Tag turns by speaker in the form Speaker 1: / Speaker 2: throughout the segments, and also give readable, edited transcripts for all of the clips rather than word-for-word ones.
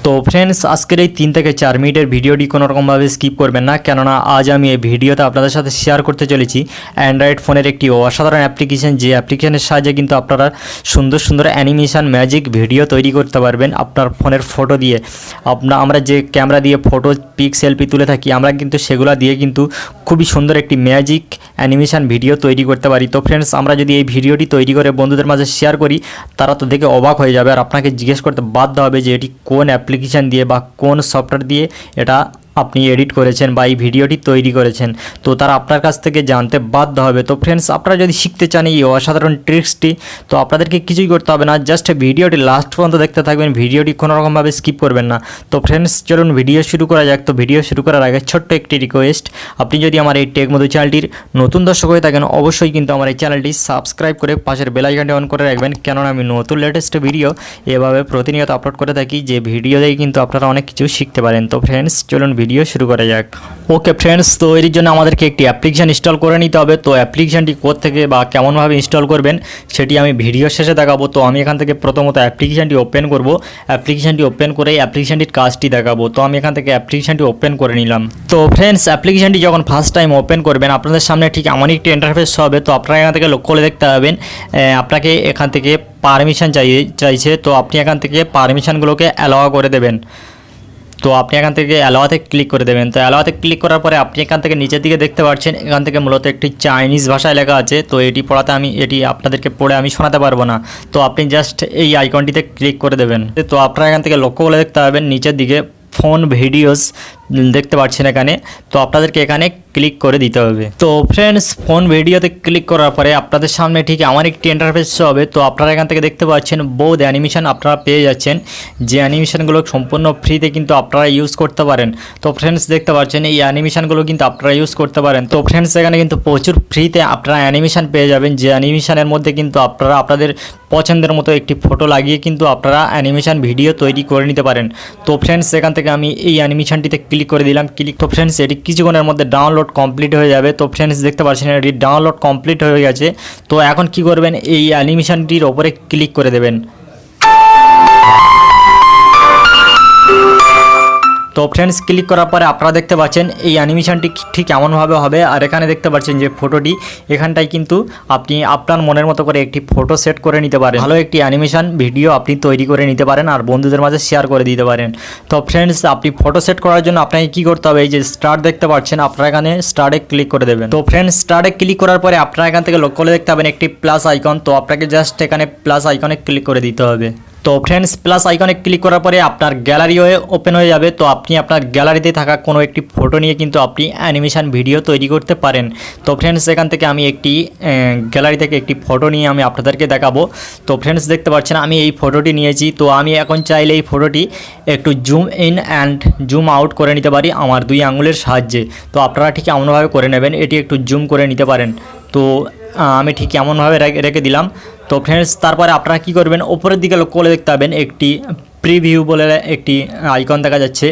Speaker 1: তো ফ্রেন্ডস আজকের এই 3 থেকে 4 মিনিটের ভিডিওটি কোনো রকমভাবে স্কিপ করবেন না, কেননা আজ আমি এই ভিডিওতে আপনাদের সাথে শেয়ার করতে চলেছি অ্যান্ড্রয়েড ফোনের একটি অসাধারণ অ্যাপ্লিকেশন, যে অ্যাপ্লিকেশনের সাহায্যে কিন্তু আপনারা সুন্দর সুন্দর অ্যানিমেশন ম্যাজিক ভিডিও তৈরি করতে পারবেন আপনার ফোনের ফটো দিয়ে। আমরা যে ক্যামেরা দিয়ে ফটো পিক সেলফি তুলে থাকি, আমরা কিন্তু সেগুলো দিয়ে কিন্তু খুবই সুন্দর একটি ম্যাজিক অ্যানিমেশন ভিডিও তৈরি করতে পারি। তো ফ্রেন্ডস, আমরা যদি এই ভিডিওটি তৈরি করে বন্ধুদের মাঝে শেয়ার করি, তারা তো দেখে অবাক হয়ে যাবে আর আপনাকে জিজ্ঞেস করতে বাধ্য হবে যে এটি কোন অ্যাপ্লিকেশন দিয়ে বা কোন সফটওয়্যার দিয়ে এটা আপনি এডিট করেছেন বা এই ভিডিওটি তৈরি করেছেন। তো তারা আপনার কাছ থেকে জানতে বাধ্য হবে। তো ফ্রেন্ডস, আপনারা যদি শিখতে চান এই অসাধারণ ট্রিক্সটি, তো আপনাদেরকে কিছুই করতে হবে না, জাস্ট ভিডিওটি লাস্ট পর্যন্ত দেখতে থাকবেন, ভিডিওটি কোনোরকমভাবে স্কিপ করবেন না। তো ফ্রেন্ডস, চলুন ভিডিও শুরু করা যাক। তো ভিডিও শুরু করার আগে ছোট্ট একটি রিকোয়েস্ট, আপনি যদি আমার এই টেক মধু চ্যানেলটির নতুন দর্শক হয়ে থাকেন, অবশ্যই কিন্তু আমার এই চ্যানেলটি সাবস্ক্রাইব করে পাশের বেল আইকনটি অন করে রাখবেন, কেননা আমি নতুন লেটেস্ট ভিডিও এভাবে প্রতিনিয়ত আপলোড করে থাকি, যে ভিডিও দিয়ে কিন্তু আপনারা অনেক কিছু শিখতে পারেন। তো ফ্রেন্ডস, চলুন ভিডিও শুরু করা যাক। ওকে ফ্রেন্ডস, তো এর জন্য আমাদেরকে একটি অ্যাপ্লিকেশান ইনস্টল করে নিতে হবে। তো অ্যাপ্লিকেশানটি কোত্থেকে বা কেমনভাবে ইনস্টল করবেন সেটি আমি ভিডিও শেষে দেখাবো। তো আমি এখান থেকে প্রথমত অ্যাপ্লিকেশানটি ওপেন করব, অ্যাপ্লিকেশানটি ওপেন করে অ্যাপ্লিকেশানটির কাজটি দেখাবো। তো আমি এখান থেকে অ্যাপ্লিকেশানটি ওপেন করে নিলাম। তো ফ্রেন্ডস, অ্যাপ্লিকেশানটি যখন ফার্স্ট টাইম ওপেন করবেন, আপনাদের সামনে ঠিক এমনই একটি ইন্টারফেস হবে। তো আপনারা এখান থেকে লক্ষ্য করে দেখতে পাবেন আপনাকে এখান থেকে পারমিশন চাইছে। তো আপনি এখান থেকে পারমিশনগুলোকে অ্যালাউ করে দেবেন। তো আপনি এখান থেকে অ্যালাওতে ক্লিক করে দেবেন। তো অ্যালাওতে ক্লিক করার পরে আপনি এখান থেকে নিচের দিকে দেখতে পাচ্ছেন, এখান থেকে মূলত একটি চাইনিজ ভাষায় লেখা আছে। তো এটি আপনাদেরকে পড়ে আমি শোনাতে পারবো না। তো আপনি জাস্ট এই আইকনটিতে ক্লিক করে দেবেন। তো আপনারা এখান থেকে লক্ষ্য করে দেখতে পাবেন নিচের দিকে ফোন ভিডিওস দেখতে পাচ্ছেন এখানে। তো আপনাদেরকে এখানে ক্লিক করে দিতে হবে। তো ফ্রেন্ডস, ফোন ভিডিওতে ক্লিক করার পরে আপনাদের সামনে ঠিক আমার একটি ইন্টারফেস হবে। তো আপনারা এখান থেকে দেখতে পাচ্ছেন বহুত অ্যানিমেশন আপনারা পেয়ে যাচ্ছেন, যে অ্যানিমেশনগুলো সম্পূর্ণ ফ্রিতে কিন্তু আপনারা ইউজ করতে পারেন। তো ফ্রেন্ডস, দেখতে পাচ্ছেন এই অ্যানিমেশনগুলো কিন্তু আপনারা ইউজ করতে পারেন। তো ফ্রেন্ডস, এখানে কিন্তু প্রচুর ফ্রিতে আপনারা অ্যানিমেশন পেয়ে যাবেন, যে অ্যানিমেশনের মধ্যে কিন্তু আপনারা আপনাদের পছন্দের মতো একটি ফটো লাগিয়ে কিন্তু আপনারা অ্যানিমেশন ভিডিও তৈরি করে নিতে পারেন। তো ফ্রেন্ডস, এখান থেকে আমি এই অ্যানিমেশনটিতে ক্লিক করে দিলাম। তো ফ্রেন্ডস, এটি কিছুক্ষণের মধ্যে ডাউনলোড কমপ্লিট হয়ে যাবে। তো ফ্রেন্ডস, দেখতে পাচ্ছেন এটি ডাউনলোড কমপ্লিট হয়ে গেছে। তো এখন কি করবেন, এই অ্যানিমেশনটির ওপরে ক্লিক করে দেবেন। তো ফ্রেন্ডস, ক্লিক করার পরে আপনারা দেখতে পাচ্ছেন এই অ্যানিমেশনটি ঠিক এমনভাবে হবে। আর এখানে দেখতে পাচ্ছেন যে ফটোটি, এখানটায় কিন্তু আপনি আপনার মনের মতো করে একটি ফটো সেট করে নিতে পারেন, ভালো একটি অ্যানিমেশন ভিডিও আপনি তৈরি করে নিতে পারেন আর বন্ধুদের মাঝে শেয়ার করে দিতে পারেন। তো ফ্রেন্ডস, আপনি ফটো সেট করার জন্য আপনাকে কী করতে হবে, এই যে স্টার্ট দেখতে পাচ্ছেন, আপনারা এখানে স্টার্টে ক্লিক করে দেবেন। তো ফ্রেন্ডস, স্টার্টে ক্লিক করার পরে আপনারা এখান থেকে লক্ষ্য করে দেখতে পাবেন একটি প্লাস আইকন। তো আপনাকে জাস্ট এখানে প্লাস আইকনে ক্লিক করে দিতে হবে। তো ফ্রেন্ডস, প্লাস আইকনে ক্লিক করার পরে আপনার গ্যালারি ওপেন হয়ে যাবে। তো আপনি আপনার গ্যালারিতে থাকা কোনো একটি ফটো নিয়ে কিন্তু আপনি অ্যানিমেশন ভিডিও তৈরি করতে পারেন। তো ফ্রেন্ডস, এখান থেকে আমি একটি গ্যালারি থেকে একটি ফটো নিয়ে আমি আপনাদেরকে দেখাবো। তো ফ্রেন্ডস, দেখতে পাচ্ছেন আমি এই ফটোটি নিয়েছি। তো আমি এখন চাইলে এই ফটোটি একটু zoom in and zoom out করে নিতে পারি আমার 2 আঙুলের সাহায্যে। তো আপনারা ঠিক এমনভাবে করে নেবেন, এটি একটু জুম করে নিতে পারেন। তো আমি ঠিক এমনভাবে রেখে দিলাম। তো ফ্রেন্ডস, তারপরে আপনারা কী করবেন, ওপরের দিকে লক্ষ্য করে দেখতে পাবেন একটি প্রিভিউ বলে একটি আইকন দেখা যাচ্ছে।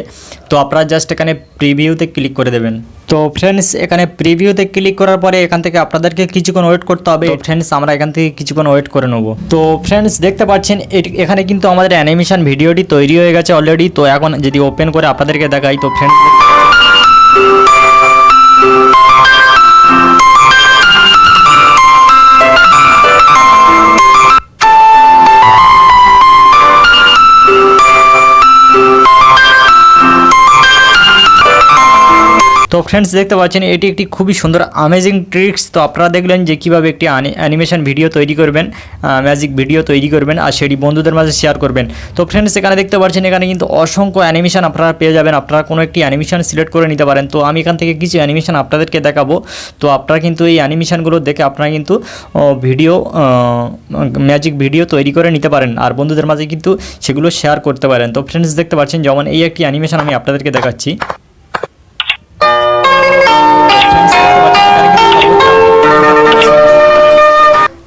Speaker 1: তো আপনারা জাস্ট এখানে প্রিভিউতে ক্লিক করে দেবেন। তো ফ্রেন্ডস, এখানে প্রিভিউতে ক্লিক করার পরে এখান থেকে আপনাদেরকে কিছুক্ষণ ওয়েট করতে হবে। ফ্রেন্ডস, আমরা এখান থেকে কিছুক্ষণ ওয়েট করে নেব। তো ফ্রেন্ডস, দেখতে পাচ্ছেন এখানে কিন্তু আমাদের অ্যানিমেশন ভিডিওটি তৈরি হয়ে গেছে অলরেডি। তো এখন যদি ওপেন করে আপনাদেরকে দেখাই, তো ফ্রেন্ডস তো ফ্রেন্ডস, দেখতে পাচ্ছেন এটি একটি খুবই সুন্দর অ্যামেজিং ট্রিক্স। তো আপনারা দেখলেন যে কীভাবে একটি অ্যানিমেশন ভিডিও তৈরি করবেন, ম্যাজিক ভিডিও তৈরি করবেন আর সেটি বন্ধুদের মাঝে শেয়ার করবেন। তো ফ্রেন্ডস, এখানে দেখতে পাচ্ছেন এখানে কিন্তু অসংখ্য অ্যানিমেশন আপনারা পেয়ে যাবেন। আপনারা কোনো একটি অ্যানিমেশন সিলেক্ট করে নিতে পারেন। তো আমি এখান থেকে কিছু অ্যানিমেশন আপনাদেরকে দেখাবো। তো আপনারা কিন্তু এই অ্যানিমেশনগুলো দেখে আপনারা কিন্তু ম্যাজিক ভিডিও তৈরি করে নিতে পারেন আর বন্ধুদের মাঝে কিন্তু সেগুলো শেয়ার করতে পারেন। তো ফ্রেন্ডস, দেখতে পাচ্ছেন যেমন এই একটি অ্যানিমেশন আমি আপনাদেরকে দেখাচ্ছি।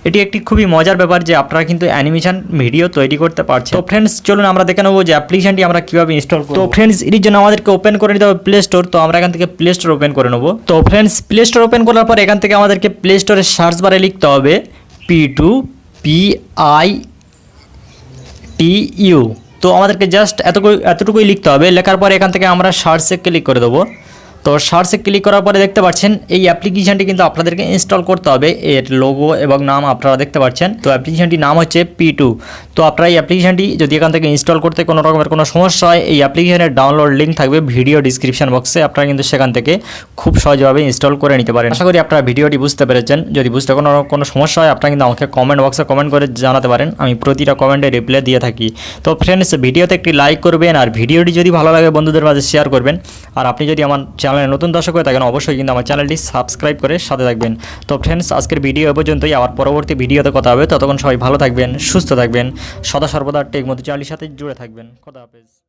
Speaker 1: এটি একটি খুবই মজার ব্যাপার যে আপনারা কিন্তু অ্যানিমেশন ভিডিও তৈরি করতে পারছেন। তো ফ্রেন্ডস, চলুন আমরা দেখে নেবো যে অ্যাপ্লিকেশনটি আমরা কীভাবে ইনস্টল করব। তো ফ্রেন্ডস, এর জন্য আমাদেরকে ওপেন করে নিতে হবে প্লে স্টোর। তো আমরা এখান থেকে প্লে স্টোর ওপেন করে নেব। তো ফ্রেন্ডস, প্লে স্টোর ওপেন করার পর এখান থেকে আমাদেরকে প্লে স্টোরের সার্চ বারে লিখতে হবে P2PITU। তো আমাদেরকে জাস্ট এতটুকুই লিখতে হবে। লেখার পরে এখান থেকে আমরা সার্চে ক্লিক করে দেবো। তো সার্চে ক্লিক করার পরে দেখতে পাচ্ছেন এই অ্যাপ্লিকেশনটি কিন্তু আপনাদেরকে ইনস্টল করতে হবে। এর লোগো এবং নাম আপনারা দেখতে পাচ্ছেন। তো অ্যাপ্লিকেশনটির নাম হচ্ছে P2। তো আপনারা এই অ্যাপ্লিকেশনটি যদি এখান থেকে ইনস্টল করতে কোনো রকমের কোনো সমস্যা হয়, এই অ্যাপ্লিকেশনের ডাউনলোড লিঙ্ক থাকবে ভিডিও ডিসক্রিপশন বক্সে, আপনারা কিন্তু সেখান থেকে খুব সহজভাবে ইনস্টল করে নিতে পারেন। আশা করি আপনারা ভিডিওটি বুঝতে পেরেছেন। যদি বুঝতে কোনো সমস্যা হয় আপনারা কিন্তু আমাকে কমেন্ট বক্সে কমেন্ট করে জানাতে পারেন, আমি প্রতিটা কমেন্টে রিপ্লাই দিয়ে থাকি। তো ফ্রেন্ডস, ভিডিওতে একটি লাইক করবেন আর ভিডিওটি যদি ভালো লাগে বন্ধুদের মাঝে শেয়ার করবেন। আর আপনি যদি আমার চ্যানেলে নতুন দর্শক হয়ে থাকেন অবশ্যই কিন্তু আমার চ্যানেলটি সাবস্ক্রাইব করে সাথে থাকবেন। তো ফ্রেন্ডস, আজকের ভিডিও এ পর্যন্তই। আবার পরবর্তী ভিডিওতে কথা হবে। ততক্ষণ সবাই ভালো থাকবেন, সুস্থ থাকবেন, সদা সর্বদা টেক মধু চ্যানেলের সাথে জুড়ে থাকবেন। খোদা হাফেজ।